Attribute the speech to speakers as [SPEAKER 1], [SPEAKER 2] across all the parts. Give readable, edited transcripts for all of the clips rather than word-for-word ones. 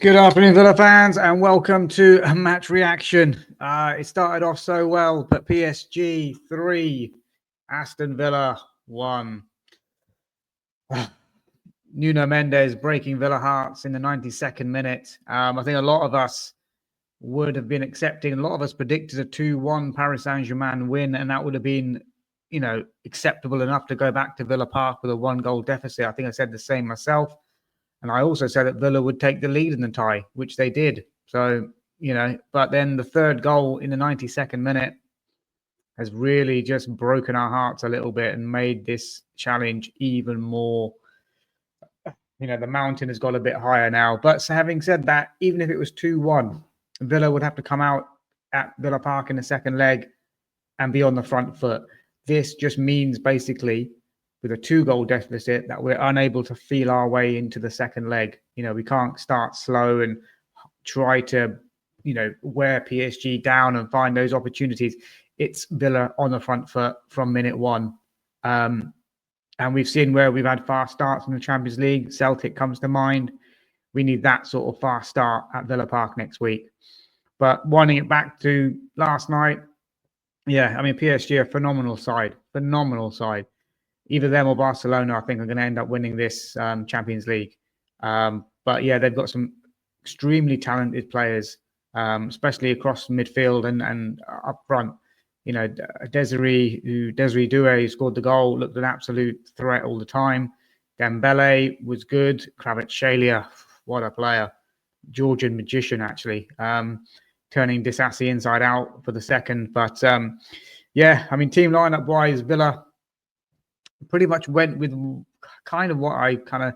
[SPEAKER 1] Good afternoon, Villa fans, and welcome to a match reaction. It started off so well, but PSG 3, Aston Villa 1. Nuno Mendes breaking Villa hearts in the 92nd minute. I think a lot of us would have been accepting. A lot of us predicted a 2-1 Paris Saint-Germain win, and that would have been, acceptable enough to go back to Villa Park with a 1-goal deficit. I think I said the same myself. And I also said that Villa would take the lead in the tie, which they did. So, but then the third goal in the 92nd minute has really just broken our hearts a little bit and made this challenge even more. The mountain has got a bit higher now. But having said that, even if it was 2-1, Villa would have to come out at Villa Park in the second leg and be on the front foot. This just means basically, with a 2-goal deficit, that we're unable to feel our way into the second leg. We can't start slow and try to, wear PSG down and find those opportunities. It's Villa on the front foot from minute one. And we've seen where we've had fast starts in the Champions League. Celtic comes to mind. We need that sort of fast start at Villa Park next week. But winding it back to last night, PSG are a phenomenal side. Either them or Barcelona, I think, are going to end up winning this Champions League. But yeah, they've got some extremely talented players, especially across midfield and up front. Desiree Doué, who scored the goal, looked an absolute threat all the time. Dembele was good. Kvaratskhelia, what a player. Georgian magician, actually. Turning Disassi inside out for the second. But team lineup-wise, Villa pretty much went with kind of what I kind of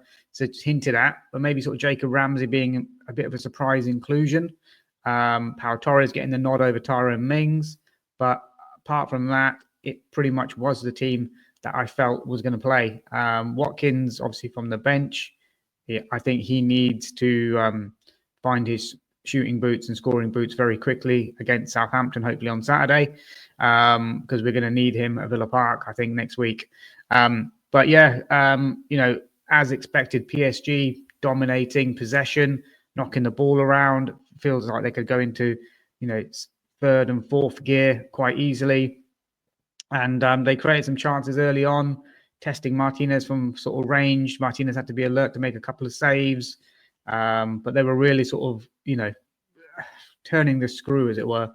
[SPEAKER 1] hinted at, but maybe sort of Jacob Ramsey being a bit of a surprise inclusion. Pau Torres getting the nod over Tyrone Mings. But apart from that, it pretty much was the team that I felt was going to play. Watkins, obviously from the bench. I think he needs to find his shooting boots and scoring boots very quickly against Southampton, hopefully on Saturday, because we're going to need him at Villa Park, I think, next week. As expected, PSG dominating possession, knocking the ball around. Feels like they could go into, third and fourth gear quite easily. And they created some chances early on, testing Martinez from sort of range. Martinez had to be alert to make a couple of saves. But they were really sort of, turning the screw, as it were,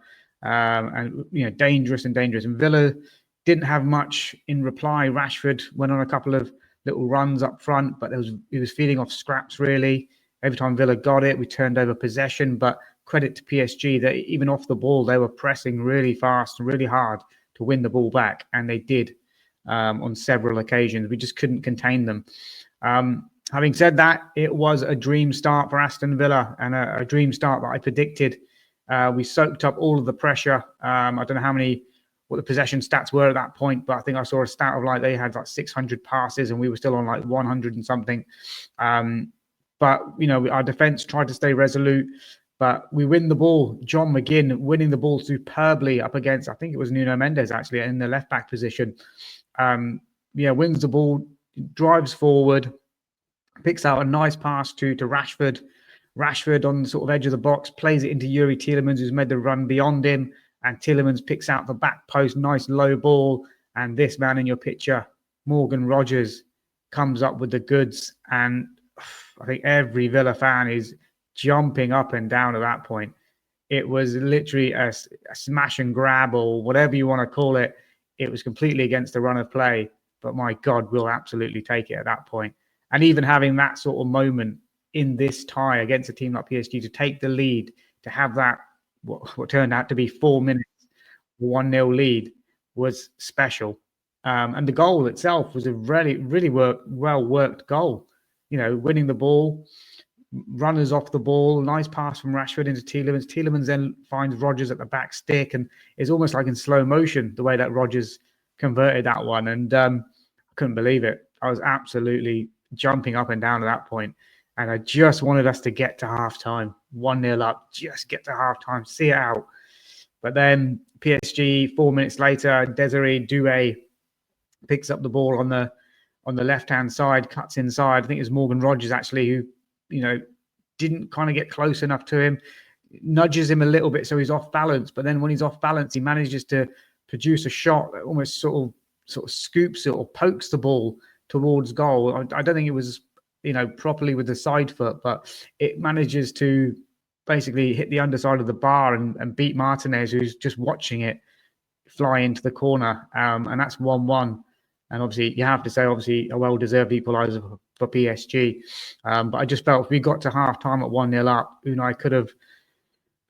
[SPEAKER 1] dangerous. And Villa didn't have much in reply. Rashford went on a couple of little runs up front, but he was feeding off scraps, really. Every time Villa got it, we turned over possession. But credit to PSG that even off the ball, they were pressing really fast and really hard to win the ball back. And they did on several occasions. We just couldn't contain them. Having said that, it was a dream start for Aston Villa and a dream start that I predicted. We soaked up all of the pressure. I don't know what the possession stats were at that point, but I think I saw a stat of they had 600 passes and we were still on 100 and something. But our defense tried to stay resolute, but we win the ball. John McGinn winning the ball superbly up against, I think it was Nuno Mendes actually in the left back position. Wins the ball, drives forward, picks out a nice pass to Rashford. Rashford on the sort of edge of the box, plays it into Yuri Tielemans, who's made the run beyond him. And Tielemans picks out the back post, nice low ball. And this man in your picture, Morgan Rogers, comes up with the goods. And I think every Villa fan is jumping up and down at that point. It was literally a smash and grab, or whatever you want to call it. It was completely against the run of play. But my God, we'll absolutely take it at that point. And even having that sort of moment in this tie against a team like PSG to take the lead, to have that, what turned out to be 4 minutes, 1-0 lead, was special. And the goal itself was a really, really well-worked goal. Winning the ball, runners off the ball, nice pass from Rashford into Tielemans. Tielemans then finds Rodgers at the back stick, and it's almost like in slow motion, the way that Rodgers converted that one. And I couldn't believe it. I was absolutely jumping up and down at that point. And I just wanted us to get to halftime, 1-0 up, just get to halftime, see it out. But then PSG, 4 minutes later, Desiree Doué picks up the ball on the left-hand side, cuts inside. I think it was Morgan Rogers, actually, who, didn't kind of get close enough to him, nudges him a little bit so he's off balance. But then when he's off balance, he manages to produce a shot that almost sort of scoops it or pokes the ball towards goal. I don't think it was, properly with the side foot, but it manages to basically hit the underside of the bar and beat Martinez, who's just watching it fly into the corner. And that's 1-1. And obviously, you have to say, a well-deserved equaliser for PSG. But I just felt if we got to half-time at 1-0 up, Unai could have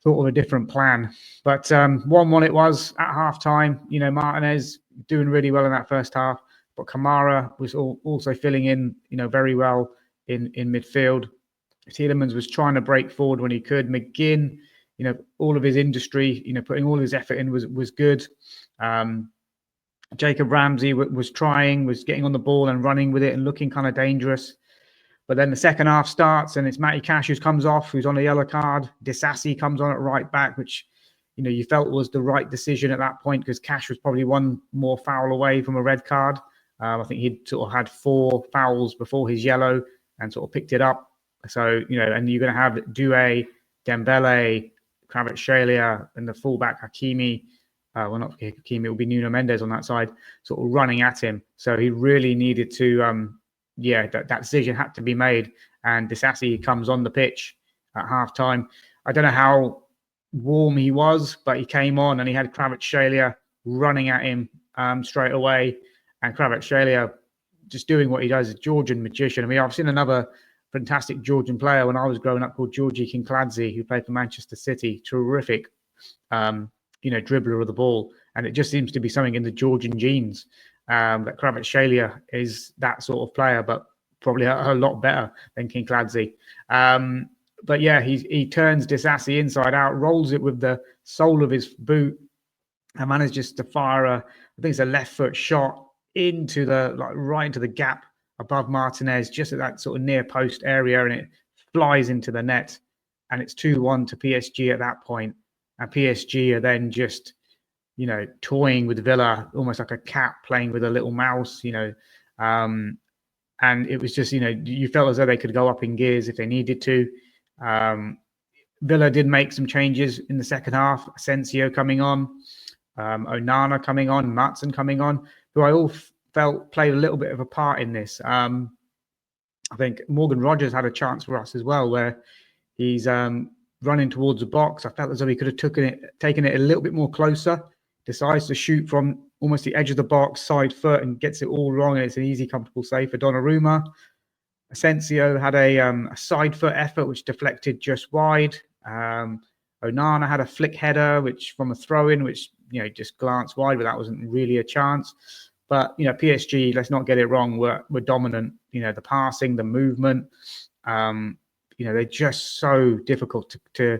[SPEAKER 1] thought of a different plan. But 1-1 it was at half-time. Martinez doing really well in that first half. But Kamara was also filling in, very well in midfield. Tielemans was trying to break forward when he could. McGinn, all of his industry, putting all his effort in was good. Jacob Ramsey was getting on the ball and running with it and looking kind of dangerous. But then the second half starts and it's Matty Cash who comes off, who's on a yellow card. Disasi comes on at right back, which, you felt was the right decision at that point because Cash was probably one more foul away from a red card. I think he'd sort of had 4 fouls before his yellow and sort of picked it up. So, and you're going to have Doué, Dembele, Kvaratskhelia, and the fullback Hakimi. Well, not Hakimi, it will be Nuno Mendes on that side, sort of running at him. So he really needed to, that decision had to be made. And Disasi comes on the pitch at halftime. I don't know how warm he was, but he came on and he had Kvaratskhelia running at him straight away. And Kvaratskhelia just doing what he does, a Georgian magician. I mean, I've seen another fantastic Georgian player when I was growing up called Georgi Kinkladze, who played for Manchester City. Terrific, dribbler of the ball. And it just seems to be something in the Georgian genes that Kvaratskhelia is that sort of player, but probably a lot better than Kinkladze. But yeah, he turns Disasi inside out, rolls it with the sole of his boot, and manages to fire I think it's a left foot shot into right into the gap above Martinez, just at that sort of near post area, and it flies into the net. And it's 2-1 to PSG at that point. And PSG are then just, toying with Villa, almost like a cat playing with a little mouse, and it was just, you felt as though they could go up in gears if they needed to. Villa did make some changes in the second half. Asensio coming on, Onana coming on, Matson coming on, who I all felt played a little bit of a part in this. I think Morgan Rogers had a chance for us as well, where he's running towards the box. I felt as though he could have taken it a little bit more closer. Decides to shoot from almost the edge of the box, side foot, and gets it all wrong. And it's an easy, comfortable save for Donnarumma. Asensio had a side foot effort, which deflected just wide. Onana had a flick header, which from a throw-in, which, just glanced wide, but that wasn't really a chance. But, PSG, let's not get it wrong, were dominant. The passing, the movement, they're just so difficult to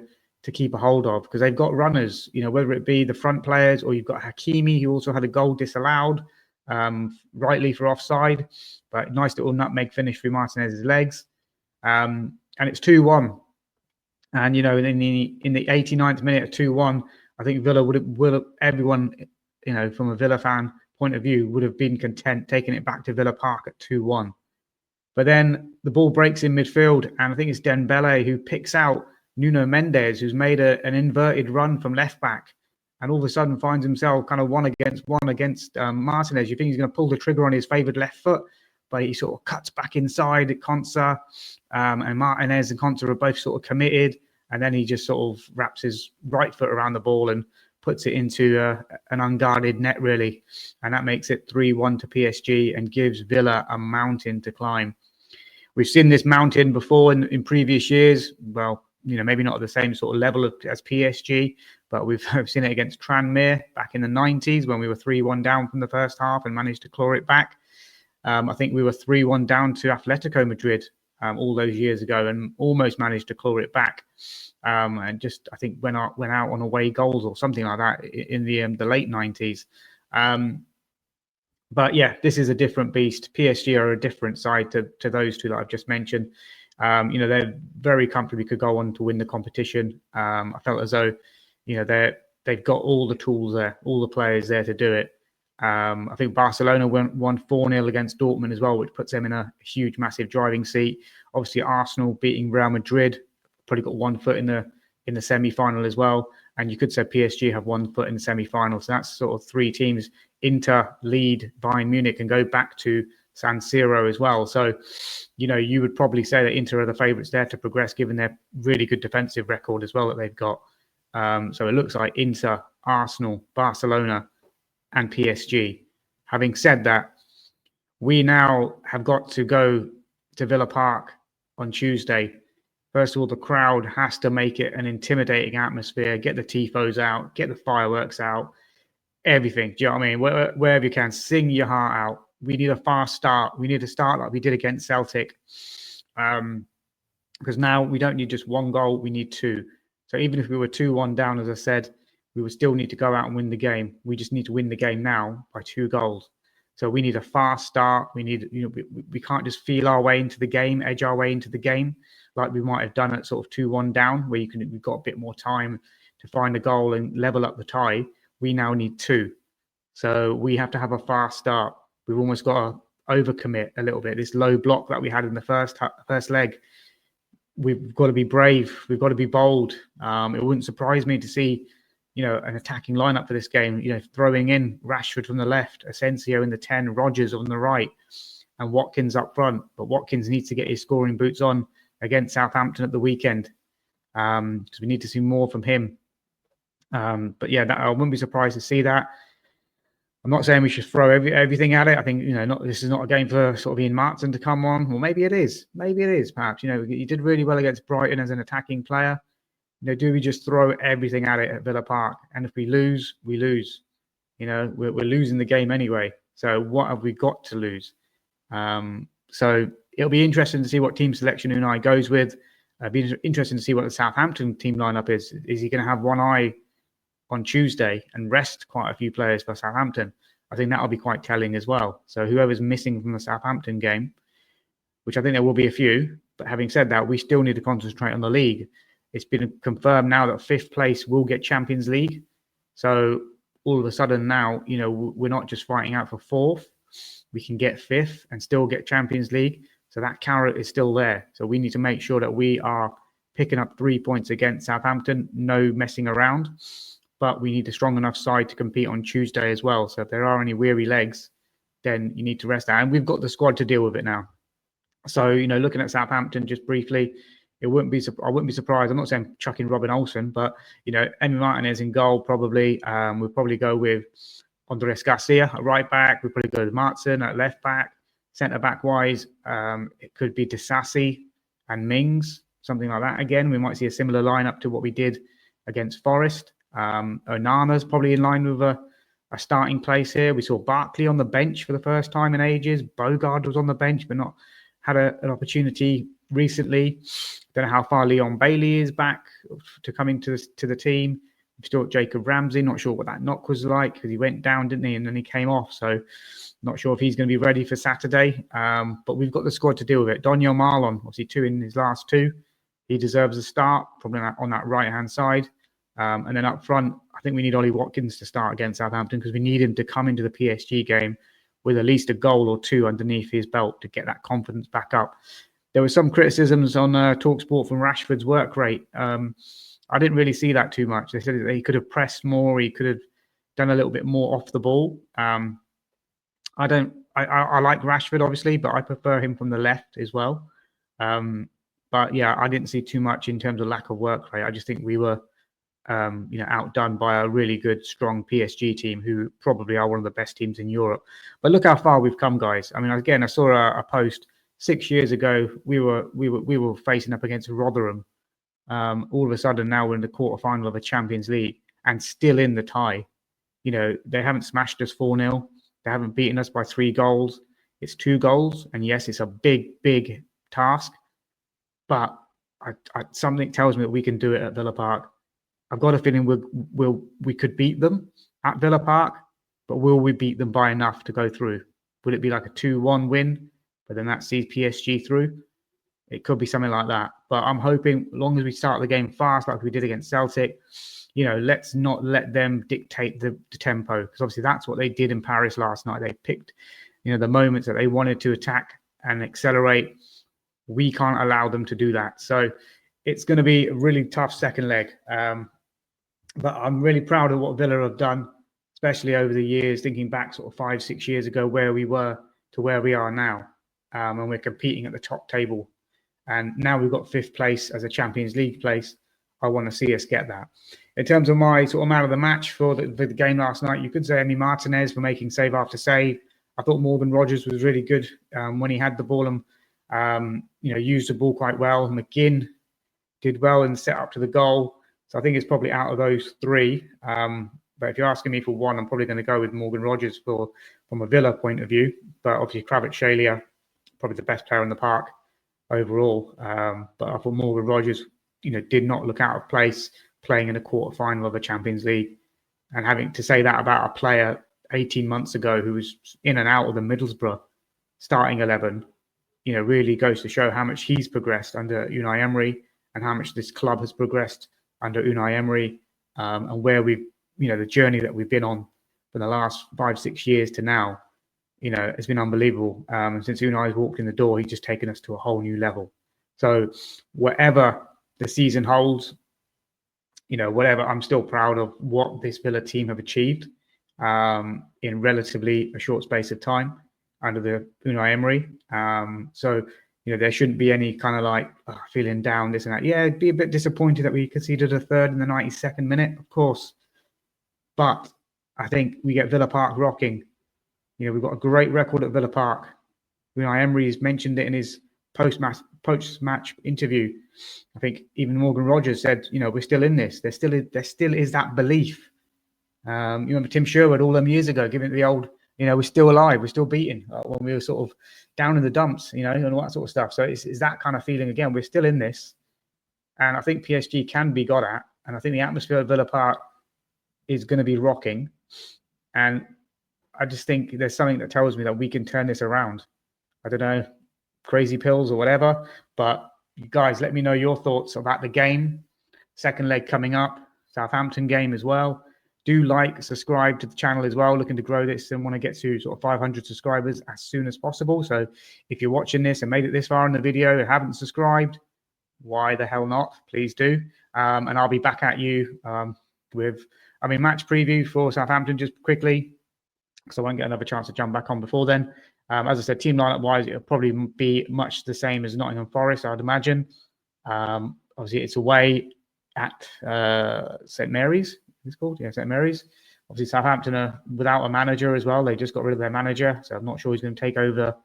[SPEAKER 1] keep a hold of because they've got runners, whether it be the front players or you've got Hakimi, who also had a goal disallowed, rightly for offside, but nice little nutmeg finish through Martinez's legs. And it's 2-1. And, in the 89th minute of 2-1, I think Villa would have everyone, from a Villa fan point of view, would have been content taking it back to Villa Park at 2-1. But then the ball breaks in midfield, and I think it's Dembele who picks out Nuno Mendes, who's made an inverted run from left back, and all of a sudden finds himself kind of one against Martinez. You think he's going to pull the trigger on his favoured left foot, but he sort of cuts back inside at Konsa, and Martinez and Konsa are both sort of committed, and then he just sort of wraps his right foot around the ball and puts it into an unguarded net, really. And that makes it 3-1 to PSG and gives Villa a mountain to climb. We've seen this mountain before in previous years. Well, maybe not at the same sort of level as PSG, but we've seen it against Tranmere back in the 90s when we were 3-1 down from the first half and managed to claw it back. I think we were 3-1 down to Atletico Madrid all those years ago and almost managed to claw it back. And just, I think, went out on away goals or something like that in the late 90s. But yeah, this is a different beast. PSG are a different side to those two that I've just mentioned. They very comfortably could go on to win the competition. I felt as though, they've got all the tools there, all the players there to do it. I think Barcelona won 4-0 against Dortmund as well, which puts them in a huge, massive driving seat. Obviously, Arsenal beating Real Madrid probably got 1 foot in the semi-final as well. And you could say PSG have 1 foot in the semi-final. So that's sort of 3 teams. Inter lead Bayern Munich and go back to San Siro as well. So, you would probably say that Inter are the favourites there to progress, given their really good defensive record as well that they've got. So it looks like Inter, Arsenal, Barcelona, and PSG. Having said that, we now have got to go to Villa Park on Tuesday. First of all, the crowd has to make it an intimidating atmosphere, get the tifos out, get the fireworks out, everything. Do you know what I mean? Wherever you can, sing your heart out. We need a fast start. We need to start like we did against Celtic. Because now we don't need just 1 goal, we need 2. So even if we were 2-1 down, as I said, we would still need to go out and win the game. We just need to win the game now by 2 goals. So we need a fast start. We need, we can't just feel our way into the game, edge our way into the game, like we might have done at sort of 2-1 down, where we've got a bit more time to find a goal and level up the tie. We now need 2. So we have to have a fast start. We've almost got to overcommit a little bit. This low block that we had in the first leg, we've got to be brave. We've got to be bold. It wouldn't surprise me to see, an attacking lineup for this game, throwing in Rashford from the left, Asensio in the 10, Rodgers on the right, and Watkins up front. But Watkins needs to get his scoring boots on against Southampton at the weekend, because we need to see more from him. But yeah, I wouldn't be surprised to see that. I'm not saying we should throw everything at it. I think, this is not a game for sort of Ian Martin to come on. Well, maybe it is. Maybe it is, perhaps. You did really well against Brighton as an attacking player. Do we just throw everything at it at Villa Park? And if we lose, we lose. We're losing the game anyway. So what have we got to lose? So it'll be interesting to see what team selection Unai goes with. It'll be interesting to see what the Southampton team lineup is. Is he going to have one eye on Tuesday and rest quite a few players for Southampton? I think that'll be quite telling as well. So whoever's missing from the Southampton game, which I think there will be a few, but having said that, we still need to concentrate on the league. It's been confirmed now that 5th place will get Champions League. So all of a sudden now, we're not just fighting out for 4th. We can get 5th and still get Champions League. So that carrot is still there. So we need to make sure that we are picking up 3 points against Southampton. No messing around. But we need a strong enough side to compete on Tuesday as well. So if there are any weary legs, then you need to rest that. And we've got the squad to deal with it now. So, looking at Southampton just briefly, I wouldn't be surprised. I'm not saying chucking Robin Olsen, but, Emi Martinez in goal probably. We'll probably go with Andres Garcia at right back. We'll probably go with Martin at left back. Centre back wise, it could be Disasi and Mings, something like that. Again, we might see a similar lineup to what we did against Forest. Onana's probably in line with a starting place here. We saw Barkley on the bench for the first time in ages. Bogard was on the bench, but not had an opportunity recently. Don't know how far Leon Bailey is back to coming to the team. We've still got Jacob Ramsey. Not sure what that knock was like, because he went down, didn't he? And then he came off. So not sure if he's going to be ready for Saturday. But we've got the squad to deal with it. Daniel Marlon, obviously 2 in his last 2. He deserves a start, probably on that right-hand side. And then up front, I think we need Ollie Watkins to start against Southampton, because we need him to come into the PSG game with at least a goal or 2 underneath his belt to get that confidence back up. There were some criticisms on TalkSport from Rashford's work rate. I didn't really see that too much. They said that he could have pressed more. He could have done a little bit more off the ball. I like Rashford, obviously, but I prefer him from the left as well. But yeah, I didn't see too much in terms of lack of work rate. I just think we were outdone by a really good, strong PSG team, who probably are one of the best teams in Europe. But look how far we've come, guys. I mean, again, I saw a post 6 years ago. We were facing up against Rotherham. All of a sudden, now we're in the quarterfinal of a Champions League and still in the tie. They haven't smashed us 4-0. They haven't beaten us by 3 goals. It's 2 goals, and yes, it's a big, big task. But something tells me that we can do it at Villa Park. I've got a feeling we could beat them at Villa Park, but will we beat them by enough to go through? Would it be like a 2-1 win, but then that sees PSG through? It could be something like that. But I'm hoping, as long as we start the game fast, like we did against Celtic, let's not let them dictate the tempo, because obviously that's what they did in Paris last night. They picked, the moments that they wanted to attack and accelerate. We can't allow them to do that. So it's going to be a really tough second leg. But I'm really proud of what Villa have done, especially over the years, thinking back sort of 5-6 years ago, where we were to where we are now. And we're competing at the top table. And now we've got 5th place as a Champions League place. I want to see us get that. In terms of my sort of man of the match for the game last night, you could say Emi Martinez for making save after save. I thought Morgan Rogers was really good when he had the ball and used the ball quite well. McGinn did well in the set up to the goal. So I think it's probably out of those 3. But if you're asking me for one, I'm probably going to go with Morgan Rogers from a Villa point of view. But obviously Kvaratskhelia, probably the best player in the park overall. But I thought Morgan Rogers, did not look out of place playing in a quarter-final of a Champions League. And having to say that about a player 18 months ago who was in and out of the Middlesbrough starting 11, really goes to show how much he's progressed under Unai Emery and how much this club has progressed under Unai Emery, and where we've, the journey that we've been on for the last 5-6 years to now, it's been unbelievable. And since Unai's walked in the door, he's just taken us to a whole new level. So whatever the season holds, whatever, I'm still proud of what this Villa team have achieved in relatively a short space of time under the Unai Emery. So there shouldn't be any kind of feeling down, this and that. Yeah, be a bit disappointed that we conceded a third in the 92nd minute, of course. But I think we get Villa Park rocking. We've got a great record at Villa Park. Unai Emery's mentioned it in his post-match interview. I think even Morgan Rogers said, we're still in this. There still is that belief. You remember Tim Sherwood all them years ago giving it the old, we're still alive, we're still beating when we were sort of down in the dumps, and all that sort of stuff. So it's that kind of feeling again. We're still in this. And I think PSG can be got at. And I think the atmosphere at Villa Park is going to be rocking. And I just think there's something that tells me that we can turn this around. I don't know, crazy pills or whatever. But you guys, let me know your thoughts about the game. Second leg coming up. Southampton game as well. Do subscribe to the channel as well. Looking to grow this and want to get to sort of 500 subscribers as soon as possible. So if you're watching this and made it this far in the video and haven't subscribed, why the hell not? Please do. And I'll be back at you with, match preview for Southampton just quickly, because I won't get another chance to jump back on before then. As I said, team lineup-wise, it'll probably be much the same as Nottingham Forest, I'd imagine. Obviously, it's away at St Mary's. It's called, St Mary's. Obviously, Southampton are without a manager as well. They just got rid of their manager, so I'm not sure he's going to take over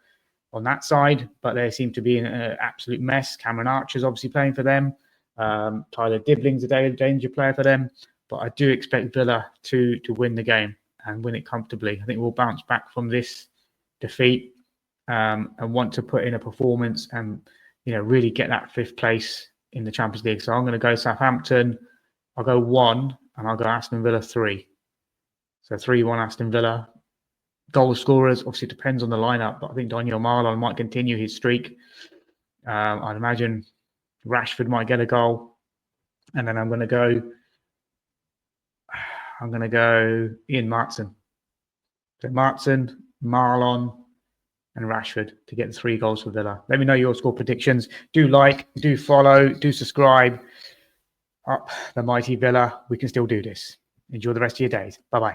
[SPEAKER 1] on that side. But they seem to be in an absolute mess. Cameron Archer's obviously playing for them. Tyler Dibling's a danger player for them. But I do expect Villa to win the game and win it comfortably. I think we'll bounce back from this defeat and want to put in a performance and really get that 5th place in the Champions League. So I'm going to go Southampton. I'll go 1. And I'll go Aston Villa 3. So 3-1 Aston Villa. Goal scorers, obviously depends on the lineup, but I think Daniel Marlon might continue his streak. I'd imagine Rashford might get a goal. And then I'm going to go Ian Martson. So Martson, Marlon, and Rashford to get the 3 goals for Villa. Let me know your score predictions. Do do follow, do subscribe. Up the mighty Villa. We can still do this. Enjoy the rest of your days. Bye-bye.